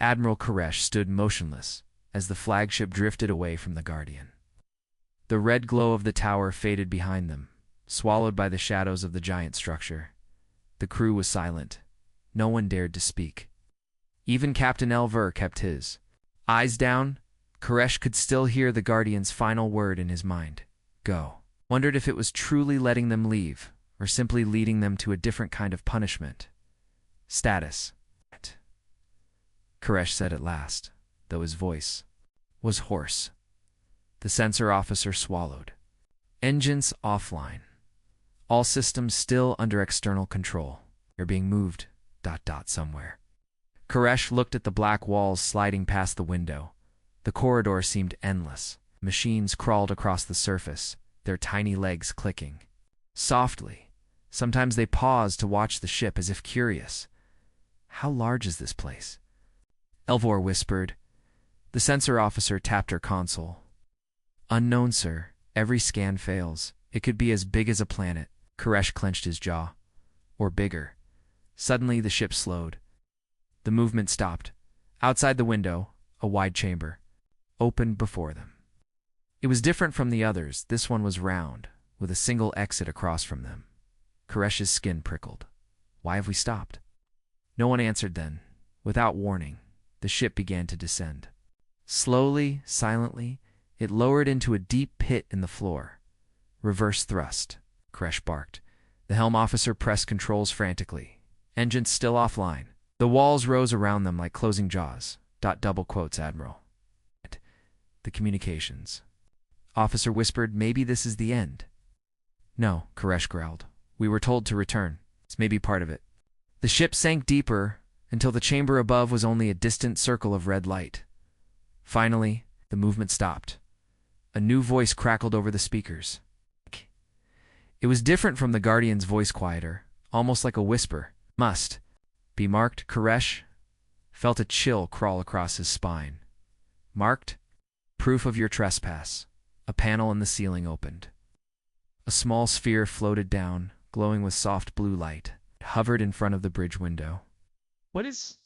Admiral Koresh stood motionless as the flagship drifted away from the Guardian. The red glow of the tower faded behind them, swallowed by the shadows of the giant structure. The crew was silent. No one dared to speak. Even Captain Elver kept his eyes down. Koresh could still hear the Guardian's final word in his mind. Go. Wondered if it was truly letting them leave, or simply leading them to a different kind of punishment. Status. Koresh said at last, though his voice was hoarse. The sensor officer swallowed. Engines offline. All systems still under external control. They're being moved, somewhere. Koresh looked at the black walls sliding past the window. The corridor seemed endless. Machines crawled across the surface, their tiny legs clicking. Softly. Sometimes they paused to watch the ship as if curious. How large is this place? Elvor whispered. The sensor officer tapped her console. Unknown, sir. Every scan fails. It could be as big as a planet. Koresh clenched his jaw. Or bigger. Suddenly the ship slowed. The movement stopped. Outside the window, a wide chamber opened before them. It was different from the others. This one was round, with a single exit across from them. Koresh's skin prickled. Why have we stopped? No one answered then. Without warning, the ship began to descend. Slowly, silently, it lowered into a deep pit in the floor. Reverse thrust, Koresh barked. The helm officer pressed controls frantically. Engines still offline. The walls rose around them like closing jaws. Admiral. The communications. Officer whispered, maybe this is the end. No, Koresh growled. We were told to return. It's maybe part of it. The ship sank deeper until the chamber above was only a distant circle of red light. Finally, the movement stopped. A new voice crackled over the speakers. It was different from the Guardian's voice, quieter, almost like a whisper. Must be marked. Koresh felt a chill crawl across his spine. Marked? Proof of your trespass. A panel in the ceiling opened. A small sphere floated down, glowing with soft blue light. It hovered in front of the bridge window. What is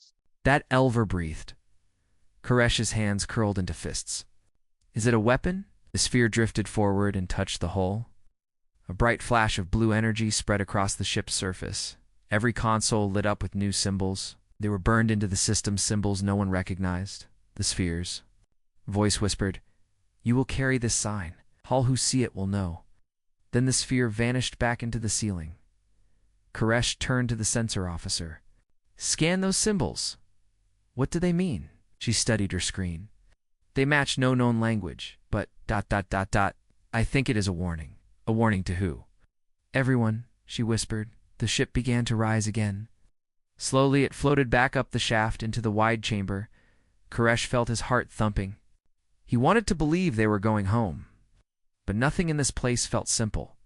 that? Elver breathed. Koresh's hands curled into fists. Is it a weapon? The sphere drifted forward and touched the hull. A bright flash of blue energy spread across the ship's surface. Every console lit up with new symbols. They were burned into the system, symbols no one recognized. The spheres. Voice whispered, you will carry this sign. All who see it will know. Then the sphere vanished back into the ceiling. Koresh turned to the sensor officer. Scan those symbols. What do they mean? She studied her screen. They match no known language, but ... I think it is a warning. A warning to who? Everyone, she whispered. The ship began to rise again. Slowly it floated back up the shaft into the wide chamber. Koresh felt his heart thumping. He wanted to believe they were going home, but nothing in this place felt simple.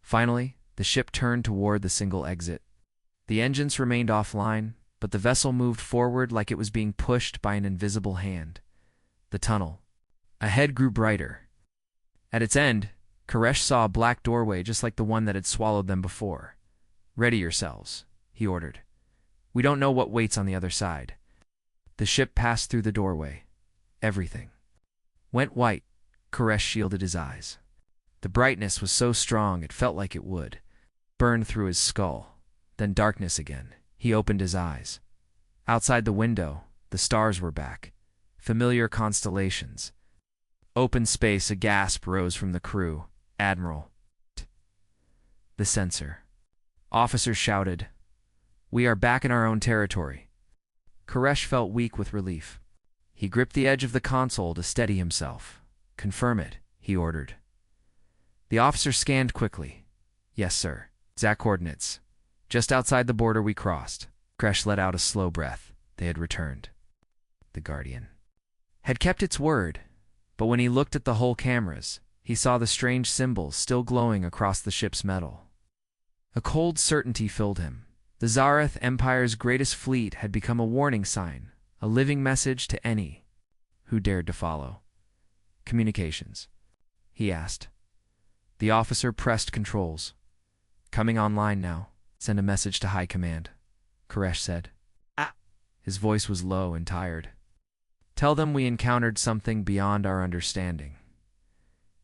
Finally, the ship turned toward the single exit. The engines remained offline, but the vessel moved forward like it was being pushed by an invisible hand. The tunnel ahead grew brighter. At its end, Koresh saw a black doorway just like the one that had swallowed them before. Ready yourselves, he ordered. We don't know what waits on the other side. The ship passed through the doorway. Everything went white. Koresh shielded his eyes. The brightness was so strong it felt like it would burn through his skull. Then darkness again. He opened his eyes. Outside the window, the stars were back. Familiar constellations. Open space. A gasp rose from the crew. Admiral. The sensor officer shouted, we are back in our own territory. Koresh felt weak with relief. He gripped the edge of the console to steady himself. Confirm it, he ordered. The officer scanned quickly. Yes, sir. Exact coordinates. Just outside the border we crossed. Koresh let out a slow breath. They had returned. The Guardian had kept its word, but when he looked at the hull cameras, he saw the strange symbols still glowing across the ship's metal. A cold certainty filled him. The Zarath Empire's greatest fleet had become a warning sign, a living message to any who dared to follow. Communications, he asked. The officer pressed controls. Coming online now. Send a message to High Command, Koresh said. His voice was low and tired. Tell them we encountered something beyond our understanding.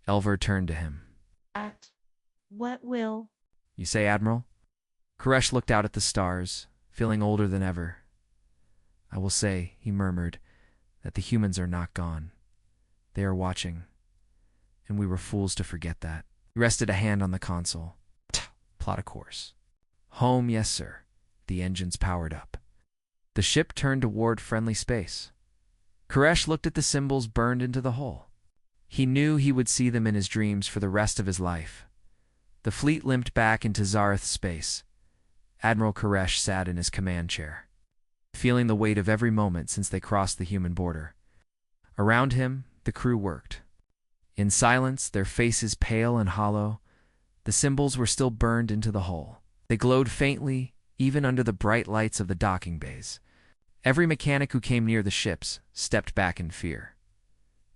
Elver turned to him. At what will? You say, Admiral? Koresh looked out at the stars, feeling older than ever. I will say, he murmured, that the humans are not gone. They are watching, and we were fools to forget that. He rested a hand on the console. Plot a course. Home, yes, sir. The engines powered up. The ship turned toward friendly space. Koresh looked at the symbols burned into the hull. He knew he would see them in his dreams for the rest of his life. The fleet limped back into Zareth space. Admiral Koresh sat in his command chair, feeling the weight of every moment since they crossed the human border. Around him, the crew worked. In silence, their faces pale and hollow, the symbols were still burned into the hull. They glowed faintly, even under the bright lights of the docking bays. Every mechanic who came near the ships stepped back in fear.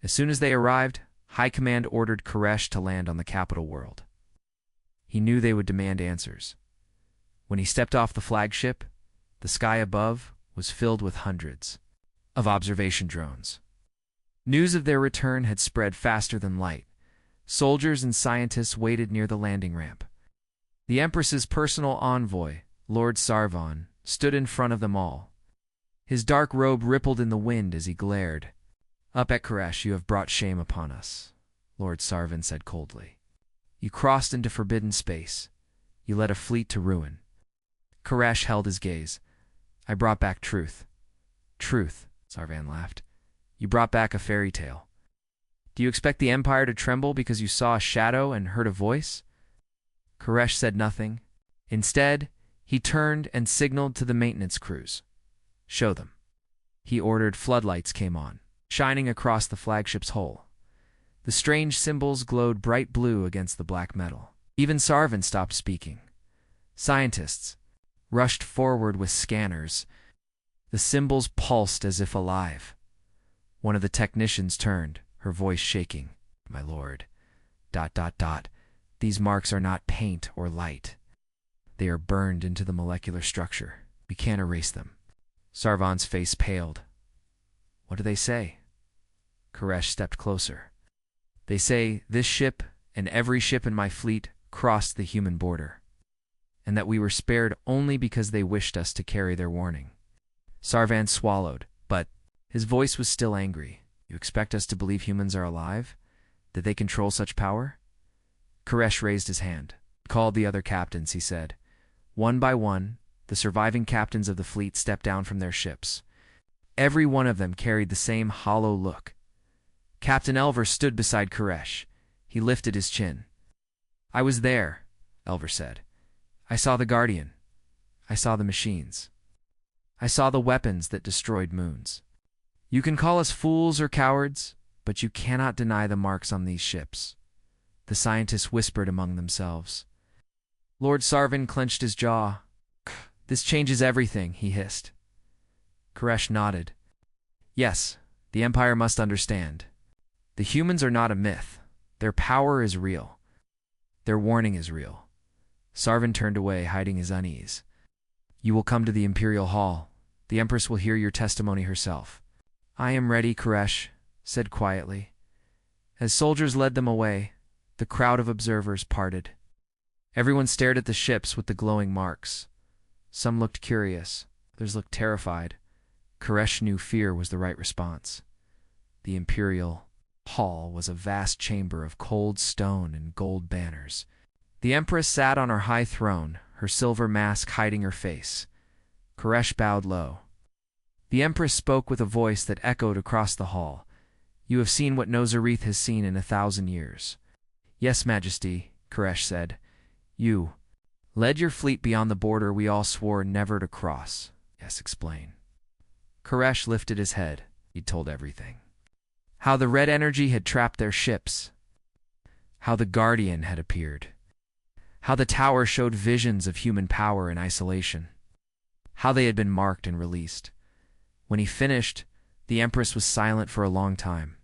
As soon as they arrived, High Command ordered Koresh to land on the capital world. He knew they would demand answers. When he stepped off the flagship, the sky above was filled with hundreds of observation drones. News of their return had spread faster than light. Soldiers and scientists waited near the landing ramp. The Empress's personal envoy, Lord Sarvan, stood in front of them all. His dark robe rippled in the wind as he glared. Up at Koresh, you have brought shame upon us, Lord Sarvan said coldly. You crossed into forbidden space. You led a fleet to ruin. Koresh held his gaze. I brought back truth. Truth, Sarvan laughed. You brought back a fairy tale. Do you expect the Empire to tremble because you saw a shadow and heard a voice? Koresh said nothing. Instead, he turned and signaled to the maintenance crews. Show them. He ordered. Floodlights came on, shining across the flagship's hull. The strange symbols glowed bright blue against the black metal. Even Sarvan stopped speaking. Scientists rushed forward with scanners. The symbols pulsed as if alive. One of the technicians turned, her voice shaking. My lord, ... These marks are not paint or light. They are burned into the molecular structure. We can't erase them. Sarvan's face paled. What do they say? Koresh stepped closer. They say this ship and every ship in my fleet crossed the human border, and that we were spared only because they wished us to carry their warning. Sarvan swallowed, but his voice was still angry. You expect us to believe humans are alive? That they control such power? Koresh raised his hand. Called the other captains, he said. One by one, the surviving captains of the fleet stepped down from their ships. Every one of them carried the same hollow look. Captain Elver stood beside Koresh. He lifted his chin. I was there, Elver said. I saw the Guardian. I saw the machines. I saw the weapons that destroyed moons. You can call us fools or cowards, but you cannot deny the marks on these ships. The scientists whispered among themselves. Lord Sarvan clenched his jaw. This changes everything, he hissed. Koresh nodded. Yes, the Empire must understand. The humans are not a myth. Their power is real. Their warning is real. Sarvan turned away, hiding his unease. You will come to the Imperial Hall. The Empress will hear your testimony herself. I am ready, Koresh said quietly. As soldiers led them away, the crowd of observers parted. Everyone stared at the ships with the glowing marks. Some looked curious, others looked terrified. Koresh knew fear was the right response. The Imperial Hall was a vast chamber of cold stone and gold banners. The Empress sat on her high throne, her silver mask hiding her face. Koresh bowed low. The Empress spoke with a voice that echoed across the hall. You have seen what no Zareth has seen in 1,000 years. Yes, Majesty, Koresh said. You led your fleet beyond the border we all swore never to cross. Yes, explain. Koresh lifted his head. He'd told everything. How the red energy had trapped their ships. How the Guardian had appeared. How the tower showed visions of human power in isolation. How they had been marked and released. When he finished, the Empress was silent for a long time.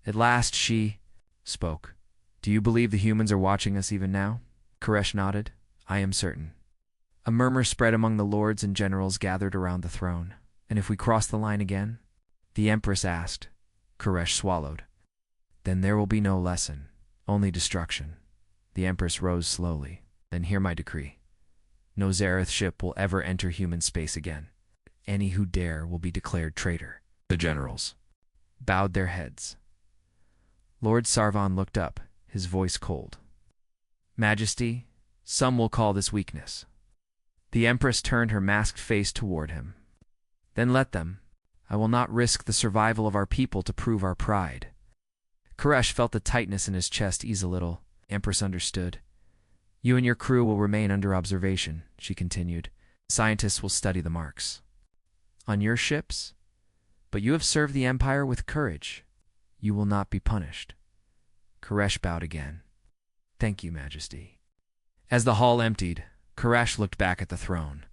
At last she spoke. Do you believe the humans are watching us even now? Koresh nodded. I am certain. A murmur spread among the lords and generals gathered around the throne. And if we cross the line again? The Empress asked. Koresh swallowed. Then there will be no lesson, only destruction. The Empress rose slowly. Then hear my decree. No Zareth ship will ever enter human space again. Any who dare will be declared traitor. The generals bowed their heads. Lord Sarvan looked up, his voice cold. Majesty, some will call this weakness. The Empress turned her masked face toward him. Then let them. I will not risk the survival of our people to prove our pride. Koresh felt the tightness in his chest ease a little. Empress understood. You and your crew will remain under observation, she continued. Scientists will study the marks. On your ships? But you have served the Empire with courage. You will not be punished. Koresh bowed again. Thank you, Majesty. As the hall emptied, Koresh looked back at the throne.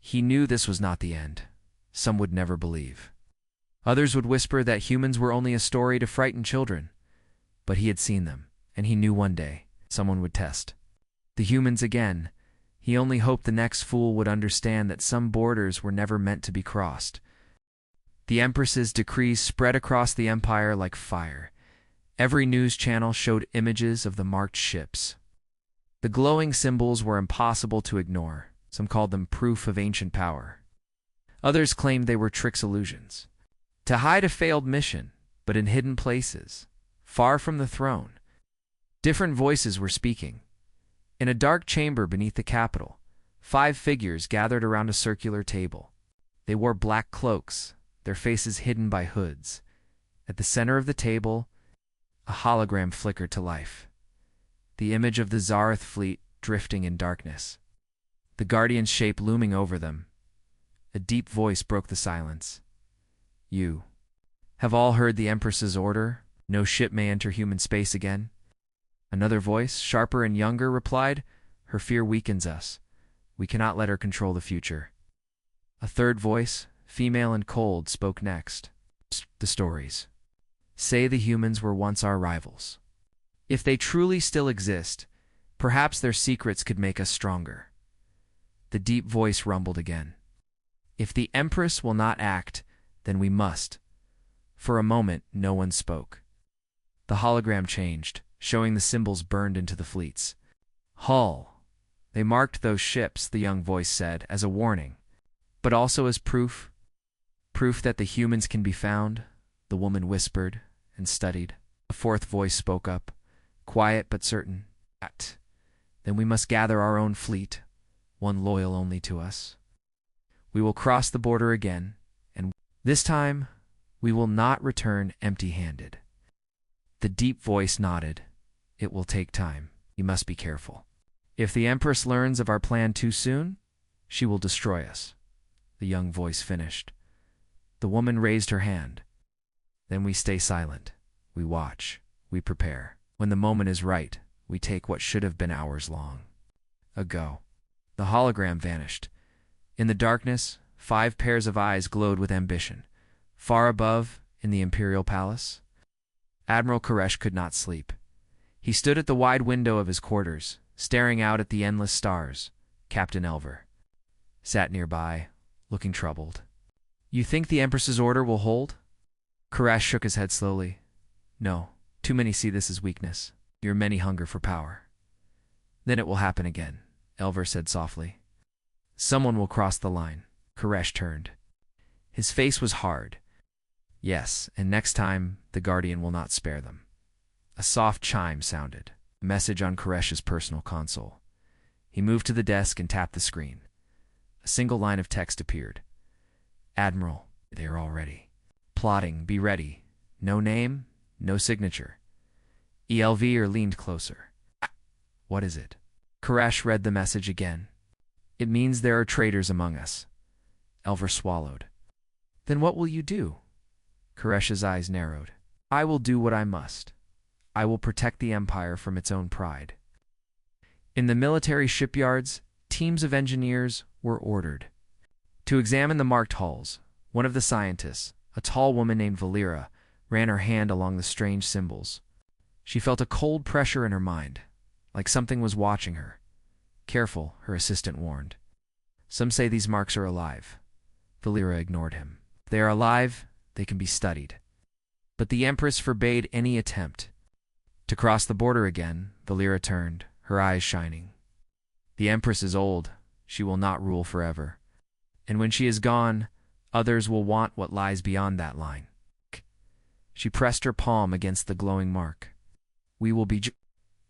He knew this was not the end. Some would never believe. Others would whisper that humans were only a story to frighten children. But he had seen them, and he knew one day someone would test the humans again. He only hoped the next fool would understand that some borders were never meant to be crossed. The Empress's decrees spread across the Empire like fire. Every news channel showed images of the marked ships. The glowing symbols were impossible to ignore. Some called them proof of ancient power. Others claimed they were Trick's illusions. To hide a failed mission, but in hidden places, far from the throne. Different voices were speaking. In a dark chamber beneath the Capitol, 5 figures gathered around a circular table. They wore black cloaks, their faces hidden by hoods. At the center of the table, a hologram flickered to life. The image of the Zareth fleet drifting in darkness. The Guardian's shape looming over them. A deep voice broke the silence. You have all heard the Empress's order. No ship may enter human space again. Another voice, sharper and younger, replied, Her fear weakens us. We cannot let her control the future. A third voice, female and cold, spoke next. The stories say the humans were once our rivals. If they truly still exist, perhaps their secrets could make us stronger. The deep voice rumbled again. If the Empress will not act, then we must. For a moment, no one spoke. The hologram changed, showing the symbols burned into the fleets. Hull. They marked those ships, the young voice said, as a warning. But also as proof. Proof that the humans can be found, the woman whispered and studied. A fourth voice spoke up, quiet but certain. Then we must gather our own fleet, one loyal only to us. We will cross the border again, and this time we will not return empty-handed. The deep voice nodded. It will take time. You must be careful. If the Empress learns of our plan too soon, she will destroy us. The young voice finished. The woman raised her hand. Then we stay silent. We watch. We prepare. When the moment is right, we take what should have been hours long ago. The hologram vanished. In the darkness, 5 pairs of eyes glowed with ambition. Far above, in the Imperial Palace, Admiral Koresh could not sleep. He stood at the wide window of his quarters, staring out at the endless stars. Captain Elver sat nearby, looking troubled. You think the Empress's order will hold? Koresh shook his head slowly. No, too many see this as weakness. Your many hunger for power. Then it will happen again, Elver said softly. Someone will cross the line. Koresh turned. His face was hard. Yes, and next time, the Guardian will not spare them. A soft chime sounded, a message on Koresh's personal console. He moved to the desk and tapped the screen. A single line of text appeared. Admiral, they are all ready. Plotting, be ready. No name, no signature. Elver leaned closer. What is it? Koresh read the message again. It means there are traitors among us. Elver swallowed. Then what will you do? Koresh's eyes narrowed. I will do what I must. I will protect the Empire from its own pride. In the military shipyards, teams of engineers were ordered to examine the marked hulls. One of the scientists, a tall woman named Valera, ran her hand along the strange symbols. She felt a cold pressure in her mind, like something was watching her. Careful, her assistant warned. Some say these marks are alive. Valera ignored him. If they are alive, they can be studied. But the Empress forbade any attempt. To cross the border again, Valera turned, her eyes shining. The Empress is old. She will not rule forever. And when she is gone, others will want what lies beyond that line. She pressed her palm against the glowing mark. We will be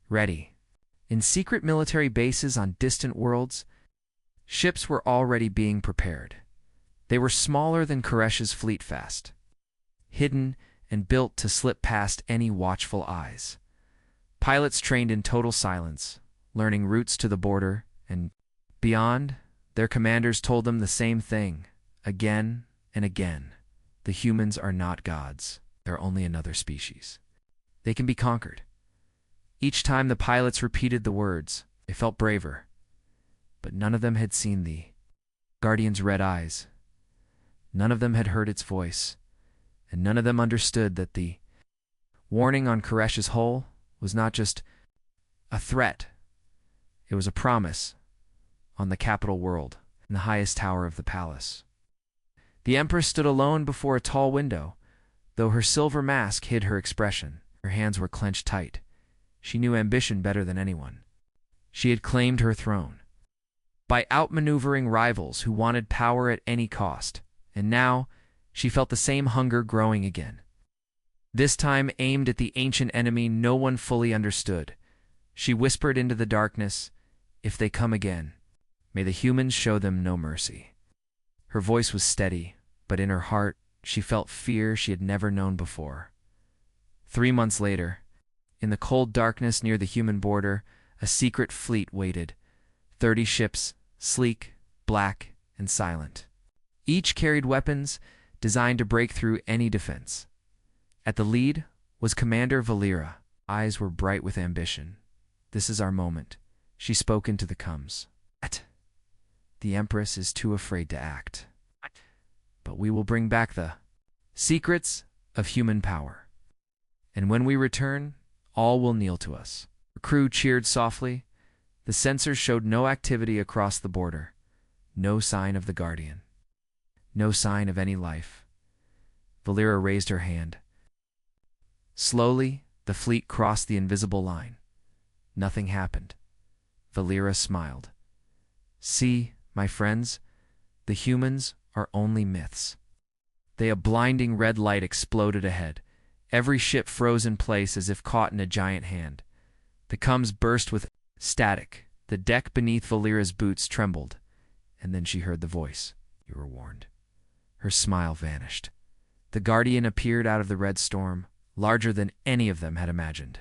ready. In secret military bases on distant worlds, ships were already being prepared. They were smaller than Koresh's fleet fast, hidden and built to slip past any watchful eyes. Pilots trained in total silence, learning routes to the border, and beyond, their commanders told them the same thing, again and again. The humans are not gods. They're only another species. They can be conquered. Each time the pilots repeated the words, they felt braver. But none of them had seen the Guardian's red eyes. None of them had heard its voice. And none of them understood that the warning on Koresh's hull was not just a threat. It was a promise on the capital world, in the highest tower of the palace. The Empress stood alone before a tall window, though her silver mask hid her expression. Her hands were clenched tight. She knew ambition better than anyone. She had claimed her throne by outmaneuvering rivals who wanted power at any cost, and now she felt the same hunger growing again. This time aimed at the ancient enemy no one fully understood. She whispered into the darkness, "If they come again, may the humans show them no mercy." Her voice was steady, but in her heart she felt fear she had never known before. 3 months later, in the cold darkness near the human border, a secret fleet waited. 30 ships, sleek, black, and silent. Each carried weapons designed to break through any defense. At the lead was Commander Valera. Eyes were bright with ambition. "This is our moment," she spoke into the comms. "The Empress is too afraid to act. But we will bring back the secrets of human power. And when we return, all will kneel to us." Her crew cheered softly. The sensors showed no activity across the border. No sign of the Guardian. No sign of any life. Valera raised her hand. Slowly, the fleet crossed the invisible line. Nothing happened. Valera smiled. "See, my friends, the humans are only myths." A blinding red light exploded ahead. Every ship froze in place as if caught in a giant hand. The comms burst with static. The deck beneath Valera's boots trembled. And then she heard the voice. "You were warned." Her smile vanished. The Guardian appeared out of the red storm, larger than any of them had imagined.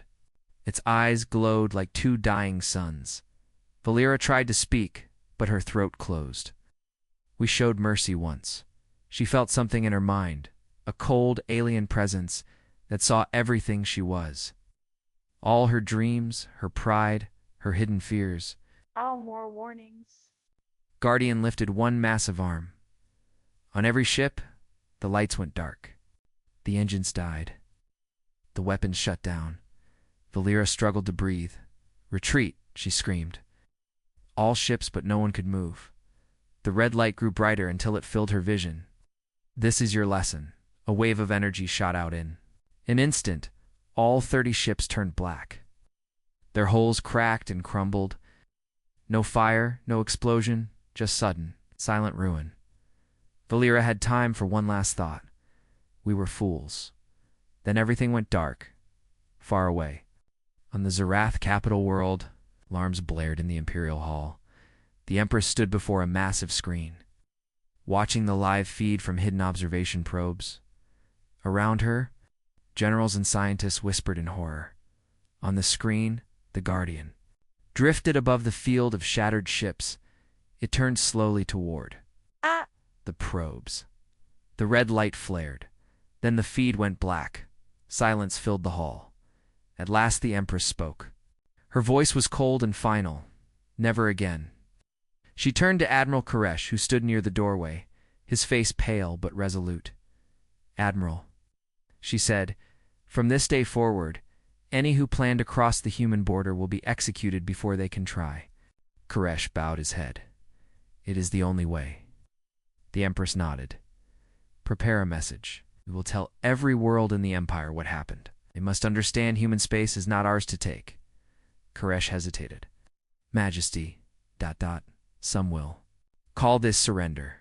Its eyes glowed like 2 dying suns. Valera tried to speak, but her throat closed. "We showed mercy once." She felt something in her mind, a cold alien presence that saw everything she was. All her dreams, her pride, her hidden fears. All more warnings. Guardian lifted one massive arm. On every ship, the lights went dark. The engines died. The weapons shut down. Valera struggled to breathe. "Retreat," she screamed. All ships, but no one could move. The red light grew brighter until it filled her vision. "This is your lesson." A wave of energy shot out in an instant. All 30 ships turned black. Their hulls cracked and crumbled. No fire, no explosion, just sudden, silent ruin. Valera had time for one last thought. We were fools. Then everything went dark, far away. On the Zerath capital world, alarms blared in the Imperial Hall. The Empress stood before a massive screen, watching the live feed from hidden observation probes. Around her, generals and scientists whispered in horror. On the screen, the Guardian drifted above the field of shattered ships. It turned slowly toward the probes. The red light flared. Then the feed went black. Silence filled the hall. At last the Empress spoke. Her voice was cold and final. "Never again." She turned to Admiral Koresh, who stood near the doorway, his face pale but resolute. "Admiral," she said, "from this day forward, any who plan to cross the human border will be executed before they can try." Koresh bowed his head. "It is the only way." The Empress nodded. Prepare a message. We will tell every world in the Empire what happened. They must understand human space is not ours to take. Koresh hesitated. Majesty, ... some will call this surrender.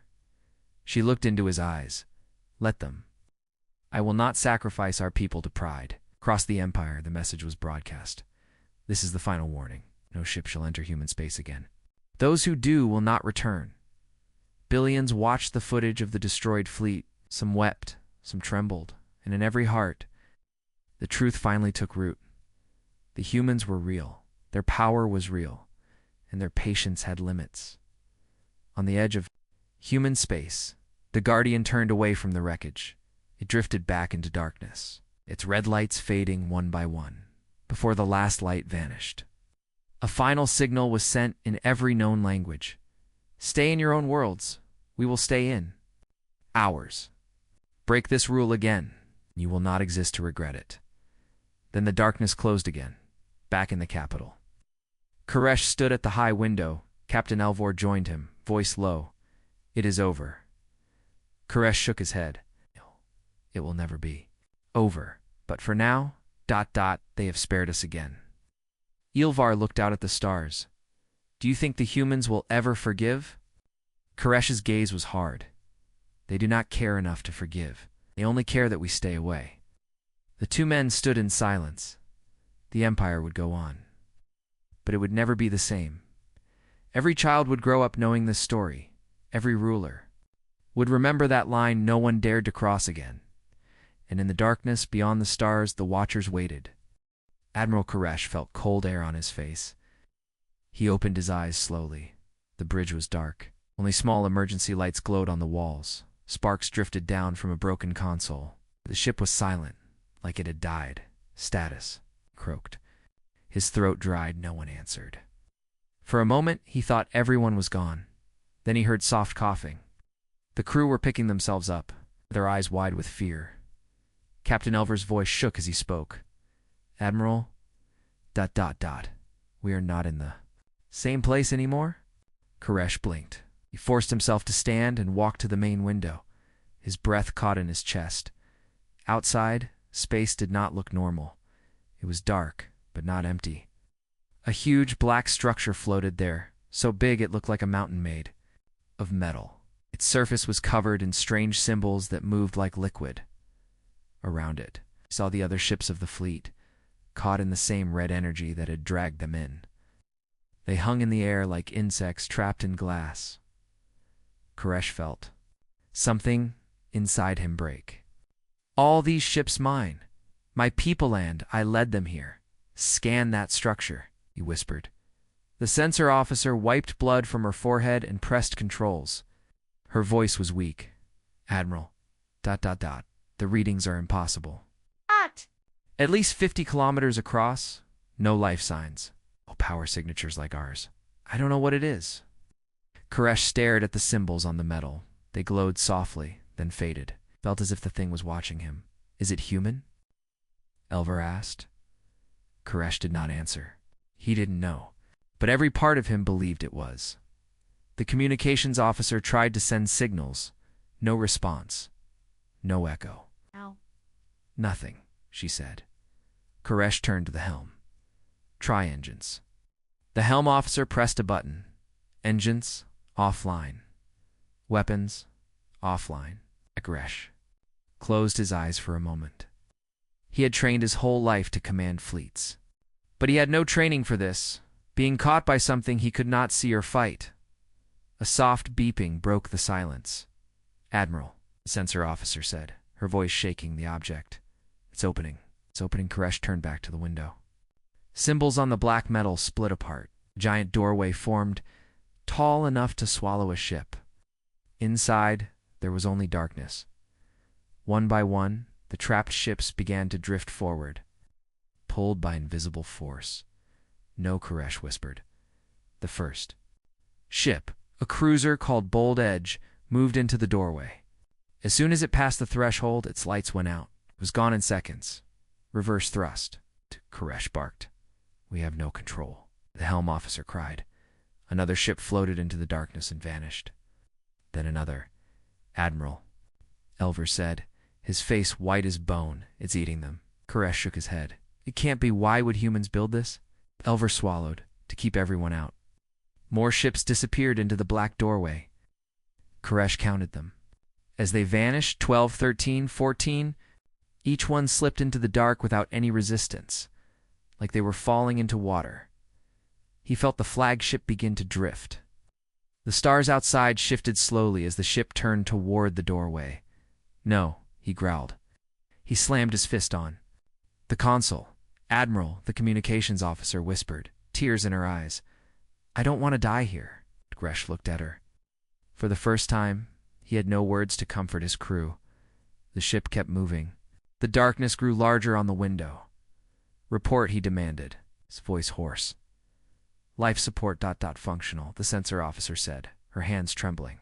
She looked into his eyes. Let them. I will not sacrifice our people to pride. Across the Empire, the message was broadcast. This is the final warning. No ship shall enter human space again. Those who do will not return. Billions watched the footage of the destroyed fleet. Some wept, some trembled, and in every heart, the truth finally took root. The humans were real. Their power was real, and their patience had limits. On the edge of human space, the Guardian turned away from the wreckage. It drifted back into darkness, its red lights fading one by one, before the last light vanished. A final signal was sent in every known language. Stay in your own worlds. We will stay in ours. Break this rule again. You will not exist to regret it. Then the darkness closed again, back in the capital. Koresh stood at the high window. Captain Elvor joined him, voice low. It is over. Koresh shook his head. It will never be over. But for now, ... they have spared us again. Ilvar looked out at the stars. Do you think the humans will ever forgive? Koresh's gaze was hard. They do not care enough to forgive. They only care that we stay away. The two men stood in silence. The Empire would go on. But it would never be the same. Every child would grow up knowing this story. Every ruler would remember that line no one dared to cross again. And in the darkness beyond the stars, the watchers waited. Admiral Koresh felt cold air on his face. He opened his eyes slowly. The bridge was dark. Only small emergency lights glowed on the walls. Sparks drifted down from a broken console. The ship was silent, like it had died. Status, croaked. His throat dried, no one answered. For a moment, he thought everyone was gone. Then he heard soft coughing. The crew were picking themselves up, their eyes wide with fear. Captain Elver's voice shook as he spoke. Admiral, ... we are not in the same place anymore? Koresh blinked. He forced himself to stand and walk to the main window. His breath caught in his chest. Outside, space did not look normal. It was dark, but not empty. A huge black structure floated there, so big it looked like a mountain made of metal. Its surface was covered in strange symbols that moved like liquid. Around it, he saw the other ships of the fleet, caught in the same red energy that had dragged them in. They hung in the air like insects trapped in glass. Koresh felt something inside him break. All these ships mine. My people land, I led them here. Scan that structure, he whispered. The sensor officer wiped blood from her forehead and pressed controls. Her voice was weak. Admiral, ... the readings are impossible. At least 50 kilometers across, no life signs. No power signatures like ours. I don't know what it is. Koresh stared at the symbols on the metal. They glowed softly, then faded. Felt as if the thing was watching him. Is it human? Elver asked. Koresh did not answer. He didn't know. But every part of him believed it was. The communications officer tried to send signals. No response. No echo. Ow. Nothing, she said. Koresh turned to the helm. Try engines. The helm officer pressed a button. Engines, offline. Weapons, offline. Koresh closed his eyes for a moment. He had trained his whole life to command fleets. But he had no training for this, being caught by something he could not see or fight. A soft beeping broke the silence. Admiral, the sensor officer said, her voice shaking the object. It's opening. It's opening. Koresh turned back to the window. Symbols on the black metal split apart. A giant doorway formed, tall enough to swallow a ship. Inside, there was only darkness. One by one, the trapped ships began to drift forward, pulled by invisible force. No, Koresh whispered. The first ship, a cruiser called Bold Edge, moved into the doorway. As soon as it passed the threshold, its lights went out. It was gone in seconds. Reverse thrust, Koresh barked. We have no control, the helm officer cried. Another ship floated into the darkness and vanished. Then another. Admiral, Elver said, his face white as bone. It's eating them. Koresh shook his head. It can't be. Why would humans build this? Elver swallowed, to keep everyone out. More ships disappeared into the black doorway. Koresh counted them. As they vanished, 12, 13, 14, each one slipped into the dark without any resistance, like they were falling into water. He felt the flagship begin to drift. The stars outside shifted slowly as the ship turned toward the doorway. No, he growled. He slammed his fist on. The consul, Admiral, the communications officer, whispered, tears in her eyes. I don't want to die here. Gresh looked at her. For the first time, he had no words to comfort his crew. The ship kept moving. The darkness grew larger on the window. Report, he demanded, his voice hoarse. Life support ... functional, the sensor officer said, her hands trembling.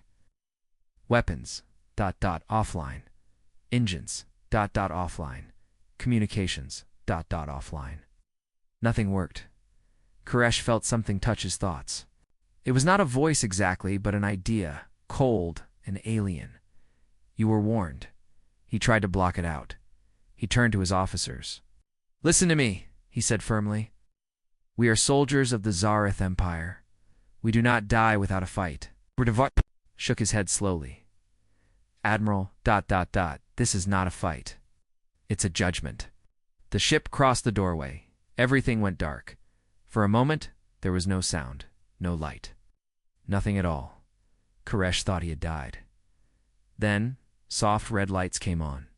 Weapons ... offline. Engines ... offline. Communications ... offline. Nothing worked. Koresh felt something touch his thoughts. It was not a voice exactly, but an idea, cold and alien. You were warned. He tried to block it out. He turned to his officers. Listen to me, he said firmly. We are soldiers of the Tsareth Empire. We do not die without a fight. Shook his head slowly. Admiral ... This is not a fight. It's a judgment. The ship crossed the doorway. Everything went dark. For a moment, there was no sound, no light. Nothing at all. Koresh thought he had died. Then, soft red lights came on.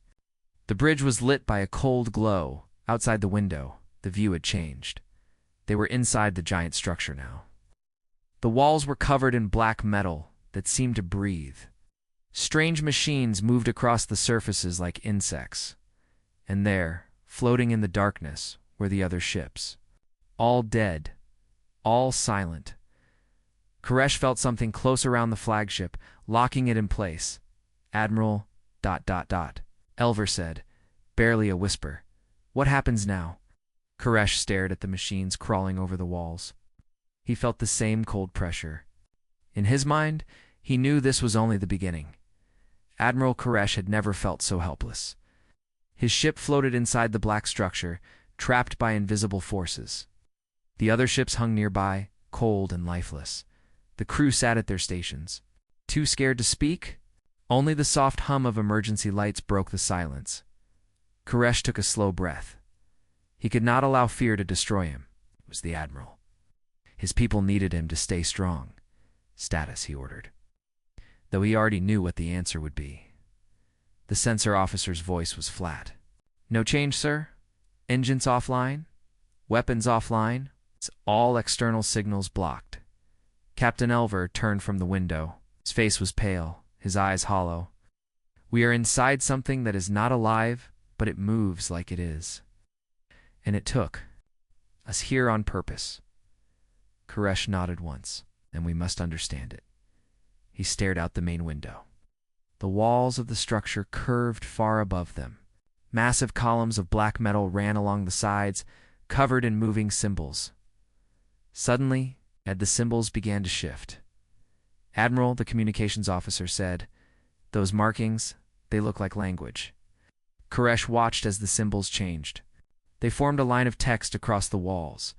The bridge was lit by a cold glow. Outside the window, the view had changed. They were inside the giant structure now. The walls were covered in black metal that seemed to breathe. Strange machines moved across the surfaces like insects. And there, floating in the darkness, were the other ships. All dead. All silent. Koresh felt something close around the flagship, locking it in place. Admiral ... Elver said, barely a whisper. What happens now? Koresh stared at the machines crawling over the walls. He felt the same cold pressure. In his mind, he knew this was only the beginning. Admiral Koresh had never felt so helpless. His ship floated inside the black structure, trapped by invisible forces. The other ships hung nearby, cold and lifeless. The crew sat at their stations. Too scared to speak? Only the soft hum of emergency lights broke the silence. Koresh took a slow breath. He could not allow fear to destroy him. It was the Admiral. His people needed him to stay strong. Status, he ordered. Though he already knew what the answer would be. The sensor officer's voice was flat. No change, sir? Engines offline? Weapons offline? It's all external signals blocked. Captain Elver turned from the window. His face was pale, his eyes hollow. We are inside something that is not alive, but it moves like it is. And it took us here on purpose. Koresh nodded once, and we must understand it. He stared out the main window. The walls of the structure curved far above them. Massive columns of black metal ran along the sides, covered in moving symbols. Suddenly, the symbols began to shift. Admiral, the communications officer, said, Those markings, they look like language. Koresh watched as the symbols changed. They formed a line of text across the walls,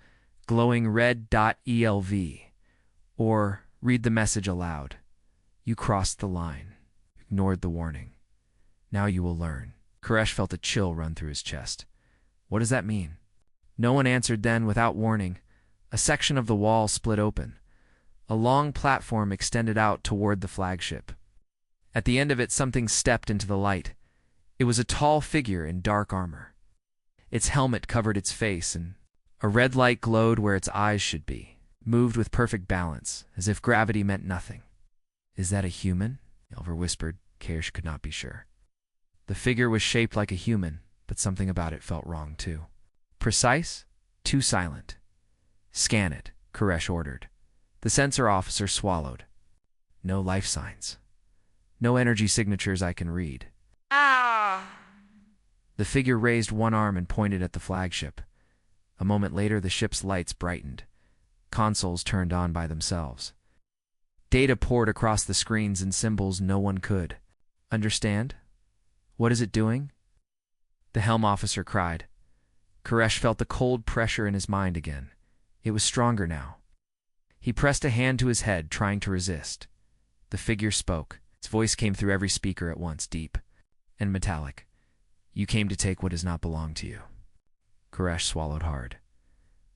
glowing red .elv, or read the message aloud. You crossed the line, ignored the warning. Now you will learn. Koresh felt a chill run through his chest. What does that mean? No one answered then. Without warning, a section of the wall split open. A long platform extended out toward the flagship. At the end of it, something stepped into the light. It was a tall figure in dark armor. Its helmet covered its face, and a red light glowed where its eyes should be, moved with perfect balance, as if gravity meant nothing. Is that a human? Elver whispered. Koresh could not be sure. The figure was shaped like a human, but something about it felt wrong too. Precise, too silent. Scan it, Koresh ordered. The sensor officer swallowed. No life signs. No energy signatures I can read. The figure raised one arm and pointed at the flagship. A moment later, the ship's lights brightened. Consoles turned on by themselves. Data poured across the screens in symbols no one could. Understand? What is it doing? The helm officer cried. Koresh felt the cold pressure in his mind again. It was stronger now. He pressed a hand to his head, trying to resist. The figure spoke. Its voice came through every speaker at once, deep and metallic. You came to take what does not belong to you. Koresh swallowed hard.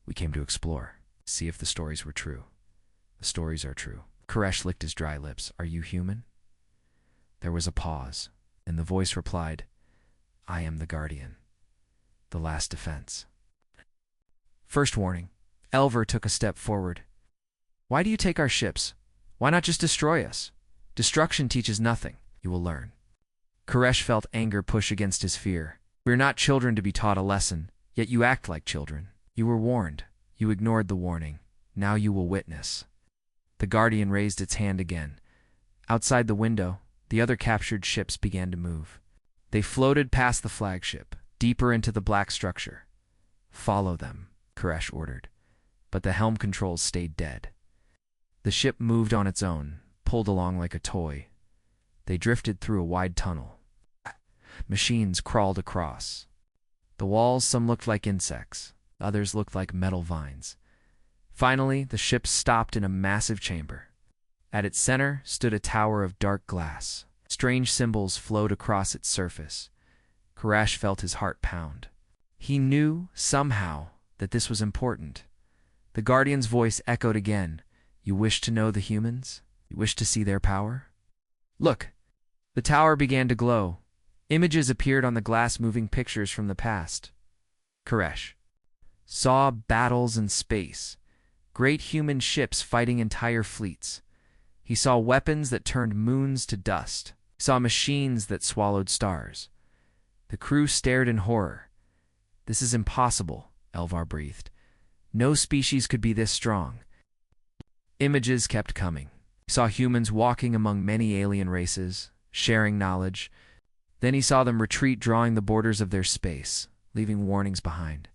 We came to explore, see if the stories were true. The stories are true. Koresh licked his dry lips. Are you human? There was a pause, and the voice replied, I am the guardian. The last defense. First warning. Elver took a step forward. Why do you take our ships? Why not just destroy us? Destruction teaches nothing. You will learn. Koresh felt anger push against his fear. We are not children to be taught a lesson, yet you act like children. You were warned. You ignored the warning. Now you will witness. The Guardian raised its hand again. Outside the window, the other captured ships began to move. They floated past the flagship, deeper into the black structure. Follow them, Koresh ordered. But the helm controls stayed dead. The ship moved on its own, pulled along like a toy. They drifted through a wide tunnel. Machines crawled across. The walls, some looked like insects, others looked like metal vines. Finally, the ship stopped in a massive chamber. At its center stood a tower of dark glass. Strange symbols flowed across its surface. Koresh felt his heart pound. He knew, somehow, that this was important. The Guardian's voice echoed again. You wish to know the humans? You wish to see their power? Look! The tower began to glow. Images appeared on the glass, moving pictures from the past. Koresh saw battles in space, great human ships fighting entire fleets. He saw weapons that turned moons to dust. He saw machines that swallowed stars. The crew stared in horror. This is impossible, Elvar breathed. No species could be this strong. Images kept coming. He saw humans walking among many alien races, sharing knowledge. Then he saw them retreat, drawing the borders of their space, leaving warnings behind.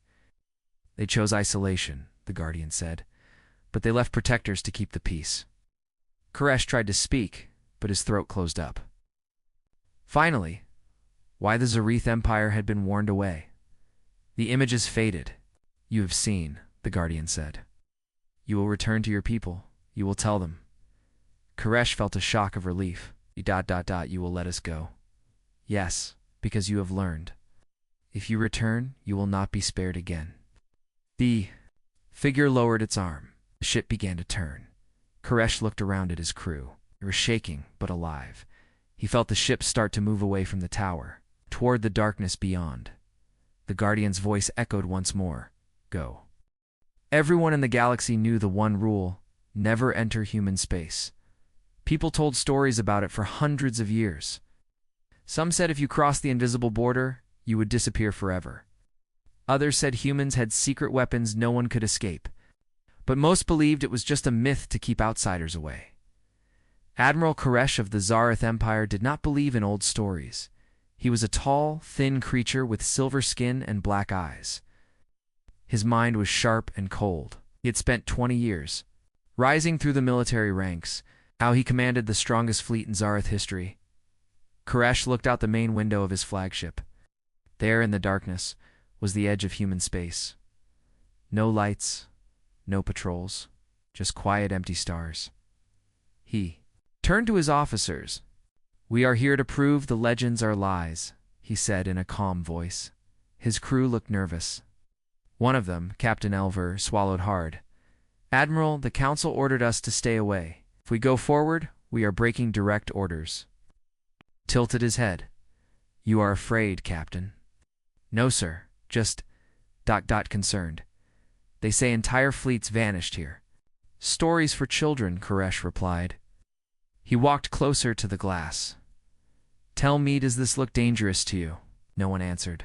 They chose isolation, the Guardian said, but they left protectors to keep the peace. Koresh tried to speak, but his throat closed up. Finally, why the Zareth Empire had been warned away. The images faded. You have seen, the Guardian said. You will return to your people. You will tell them. Koresh felt a shock of relief. You will let us go. Yes, because you have learned. If you return, you will not be spared again. The figure lowered its arm. The ship began to turn. Koresh looked around at his crew. They were shaking, but alive. He felt the ship start to move away from the tower, toward the darkness beyond. The Guardian's voice echoed once more. Go. Everyone in the galaxy knew the one rule: never enter human space. People told stories about it for hundreds of years. Some said if you crossed the invisible border, you would disappear forever. Others said humans had secret weapons no one could escape. But most believed it was just a myth to keep outsiders away. Admiral Koresh of the Zareth Empire did not believe in old stories. He was a tall, thin creature with silver skin and black eyes. His mind was sharp and cold. He had spent 20 years, rising through the military ranks, how he commanded the strongest fleet in Zareth history. Koresh looked out the main window of his flagship. There in the darkness was the edge of human space. No lights, no patrols, just quiet, empty stars. He turned to his officers. We are here to prove the legends are lies, he said in a calm voice. His crew looked nervous. One of them, Captain Elver, swallowed hard. Admiral, the Council ordered us to stay away. If we go forward, we are breaking direct orders. Tilted his head. You are afraid, Captain. No, sir. Just... concerned. They say entire fleets vanished here. Stories for children, Koresh replied. He walked closer to the glass. Tell me, does this look dangerous to you? No one answered.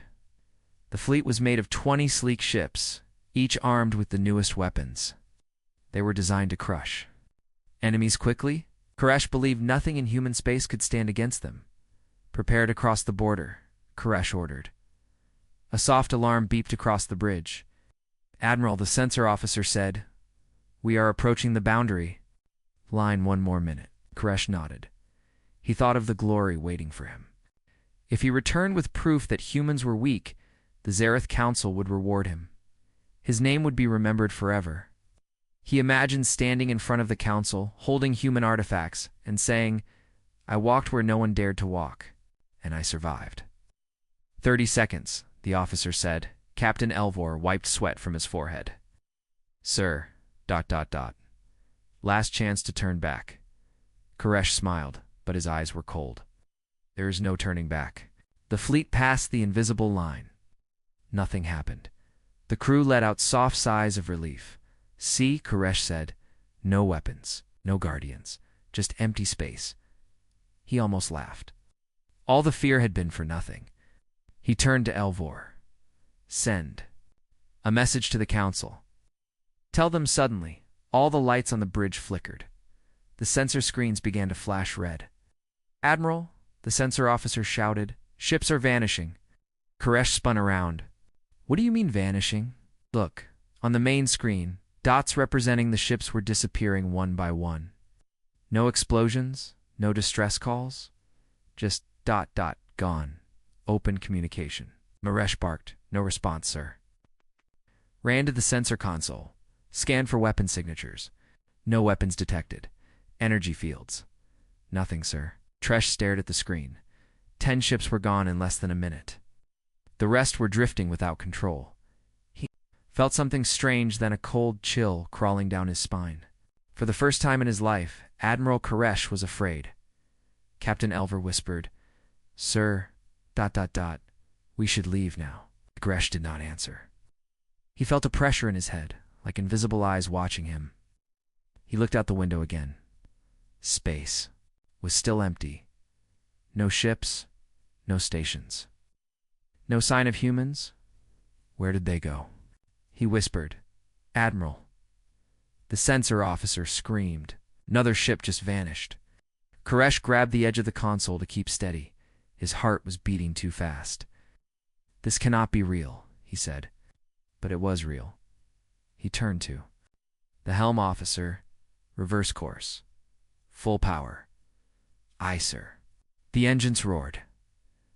The fleet was made of 20 sleek ships, each armed with the newest weapons. They were designed to crush enemies quickly. Koresh believed nothing in human space could stand against them. Prepare to cross the border, Koresh ordered. A soft alarm beeped across the bridge. Admiral, the sensor officer said, we are approaching the boundary. Line 1 more minute. Koresh nodded. He thought of the glory waiting for him. If he returned with proof that humans were weak, the Zareth Council would reward him. His name would be remembered forever. He imagined standing in front of the council, holding human artifacts, and saying, "I walked where no one dared to walk, and I survived." 30 seconds, the officer said. Captain Elvor wiped sweat from his forehead. "Sir, ... Last chance to turn back." Koresh smiled, but his eyes were cold. "There is no turning back." The fleet passed the invisible line. Nothing happened. The crew let out soft sighs of relief. "See," Koresh said, "no weapons, no guardians, just empty space." He almost laughed. All the fear had been for nothing. He turned to Elvor. "Send a message to the council. Tell them suddenly." All the lights on the bridge flickered. The sensor screens began to flash red. "Admiral," the sensor officer shouted, "ships are vanishing." Koresh spun around. "What do you mean vanishing?" "Look, on the main screen, dots representing the ships were disappearing one by one. No explosions, no distress calls, just ... gone. Open communication." Koresh barked. "No response, sir." Ran to the sensor console. Scanned for weapon signatures. No weapons detected. Energy fields. "Nothing, sir." Tresh stared at the screen. 10 ships were gone in less than a minute. The rest were drifting without control. He felt something strange, then a cold chill crawling down his spine. For the first time in his life, Admiral Koresh was afraid. Captain Elver whispered, "Sir, ... we should leave now." Koresh did not answer. He felt a pressure in his head, like invisible eyes watching him. He looked out the window again. Space was still empty. No ships, no stations. No sign of humans. Where did they go? He whispered, "Admiral." The sensor officer screamed. Another ship just vanished. Koresh grabbed the edge of the console to keep steady. His heart was beating too fast. "This cannot be real," he said. But it was real. He turned to the helm officer. "Reverse course. Full power." "Aye, sir." The engines roared.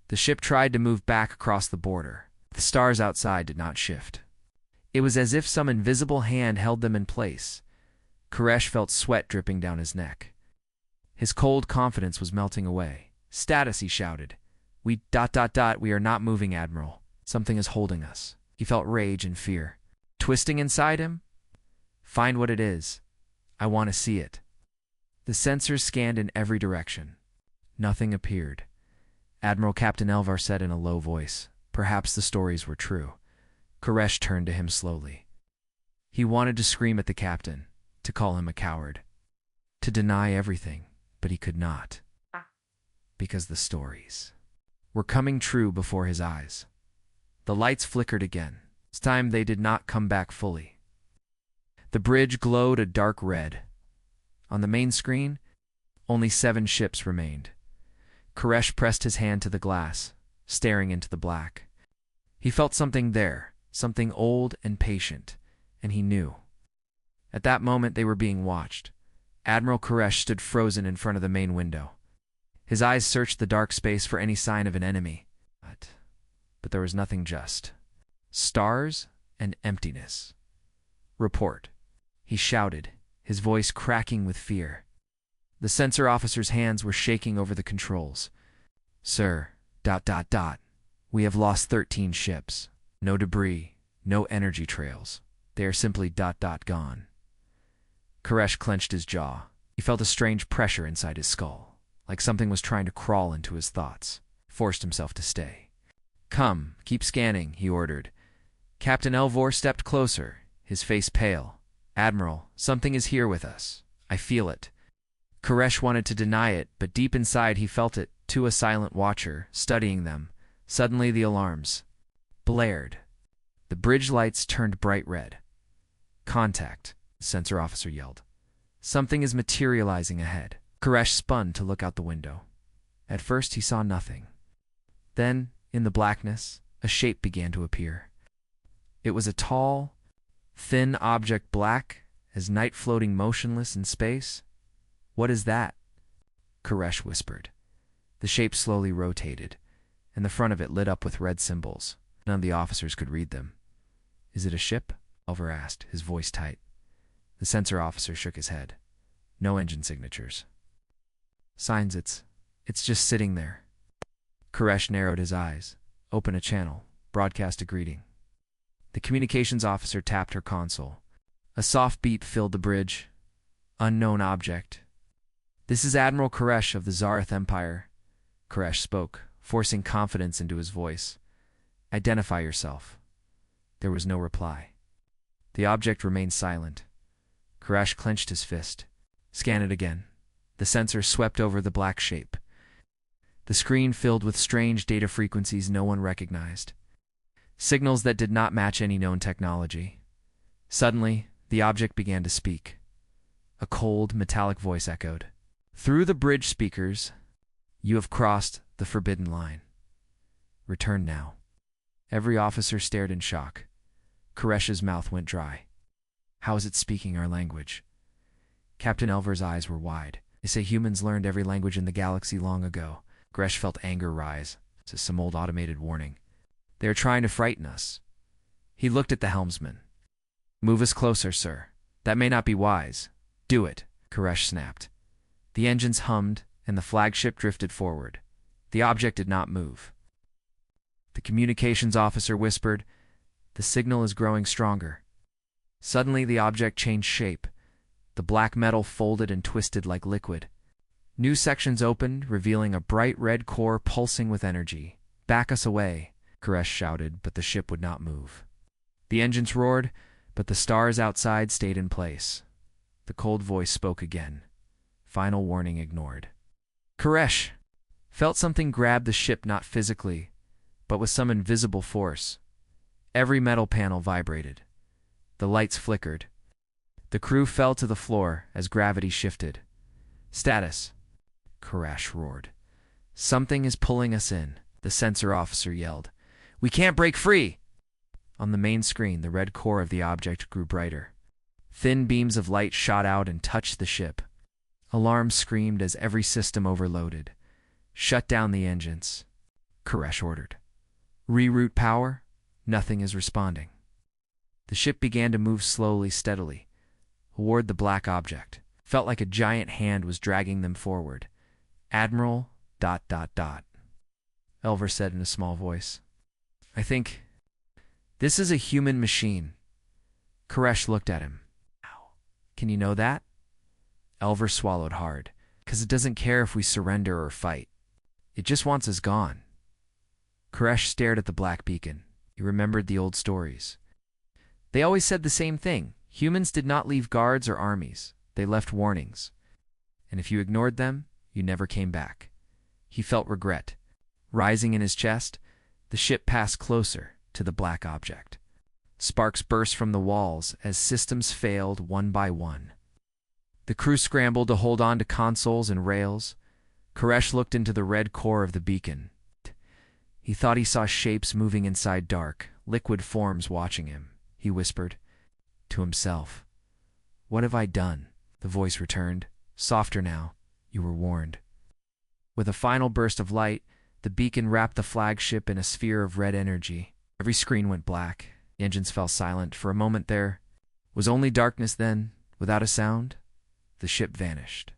The ship tried to move back across the border. The stars outside did not shift. It was as if some invisible hand held them in place. Koresh felt sweat dripping down his neck. His cold confidence was melting away. "Status," he shouted. We ... we are not moving, Admiral. Something is holding us." He felt rage and fear twisting inside him. "Find what it is. I want to see it." The sensors scanned in every direction. Nothing appeared. Admiral Captain Elvar said in a low voice, "Perhaps the stories were true." Koresh turned to him slowly. He wanted to scream at the captain, to call him a coward, to deny everything, but he could not. Because the stories were coming true before his eyes. The lights flickered again. This time they did not come back fully. The bridge glowed a dark red. On the main screen, only 7 ships remained. Koresh pressed his hand to the glass, staring into the black. He felt something there, something old and patient, and he knew. At that moment they were being watched. Admiral Koresh stood frozen in front of the main window. His eyes searched the dark space for any sign of an enemy. But there was nothing, just stars and emptiness. "Report," he shouted, his voice cracking with fear. The sensor officer's hands were shaking over the controls. "Sir, ... we have lost 13 ships. No debris, no energy trails. They are simply ... gone." Koresh clenched his jaw. He felt a strange pressure inside his skull, like something was trying to crawl into his thoughts. Forced himself to stay. "Come, keep scanning," he ordered. Captain Elvor stepped closer, his face pale. "Admiral, something is here with us. I feel it." Koresh wanted to deny it, but deep inside he felt it, too, a silent watcher, studying them. Suddenly the alarms blared. The bridge lights turned bright red. "Contact," the sensor officer yelled. "Something is materializing ahead." Koresh spun to look out the window. At first he saw nothing. Then, in the blackness, a shape began to appear. It was a tall, thin object, black as night, floating motionless in space. "What is that?" Koresh whispered. The shape slowly rotated, and the front of it lit up with red symbols. None of the officers could read them. "Is it a ship?" Elver asked, his voice tight. The sensor officer shook his head. "No engine signatures." "Signs it's just sitting there." Koresh narrowed his eyes, opened a channel, broadcast a greeting. The communications officer tapped her console. A soft beep filled the bridge. "Unknown object." "This is Admiral Koresh of the Zareth Empire." Koresh spoke, forcing confidence into his voice. "Identify yourself." There was no reply. The object remained silent. Koresh clenched his fist. "Scan it again." The sensor swept over the black shape. The screen filled with strange data frequencies no one recognized. Signals that did not match any known technology. Suddenly, the object began to speak. A cold, metallic voice echoed. "Through the bridge speakers, you have crossed the forbidden line. Return now." Every officer stared in shock. Koresh's mouth went dry. "How is it speaking our language?" Captain Elver's eyes were wide. "They say humans learned every language in the galaxy long ago." Koresh felt anger rise, as some old automated warning. "They are trying to frighten us." He looked at the helmsman. "Move us closer, sir." "That may not be wise." "Do it," Koresh snapped. The engines hummed, and the flagship drifted forward. The object did not move. The communications officer whispered, "The signal is growing stronger." Suddenly, the object changed shape. The black metal folded and twisted like liquid. New sections opened, revealing a bright red core pulsing with energy. "Back us away," Koresh shouted, but the ship would not move. The engines roared, but the stars outside stayed in place. The cold voice spoke again. Final warning ignored. Koresh felt something grab the ship, not physically, but with some invisible force. Every metal panel vibrated. The lights flickered. The crew fell to the floor as gravity shifted. "Status," Koresh roared. "Something is pulling us in," the sensor officer yelled. "We can't break free!" On the main screen, the red core of the object grew brighter. Thin beams of light shot out and touched the ship. Alarms screamed as every system overloaded. "Shut down the engines," Koresh ordered. "Reroute power." Nothing is responding. The ship began to move slowly, steadily, toward the black object. Felt like a giant hand was dragging them forward. "Admiral... Elver said in a small voice. "I think this is a human machine." Koresh looked at him. "How can you know that?" Elver swallowed hard. "'Cause it doesn't care if we surrender or fight. It just wants us gone." Koresh stared at the black beacon. He remembered the old stories. They always said the same thing. Humans did not leave guards or armies. They left warnings. And if you ignored them, you never came back. He felt regret. Rising in his chest, the ship passed closer to the black object. Sparks burst from the walls as systems failed one by one. The crew scrambled to hold on to consoles and rails. Koresh looked into the red core of the beacon. He thought he saw shapes moving inside dark, liquid forms watching him. He whispered to himself. "What have I done?" The voice returned, softer now. "You were warned." With a final burst of light, the beacon wrapped the flagship in a sphere of red energy. Every screen went black. The engines fell silent. For a moment there was only darkness. Then, without a sound, the ship vanished.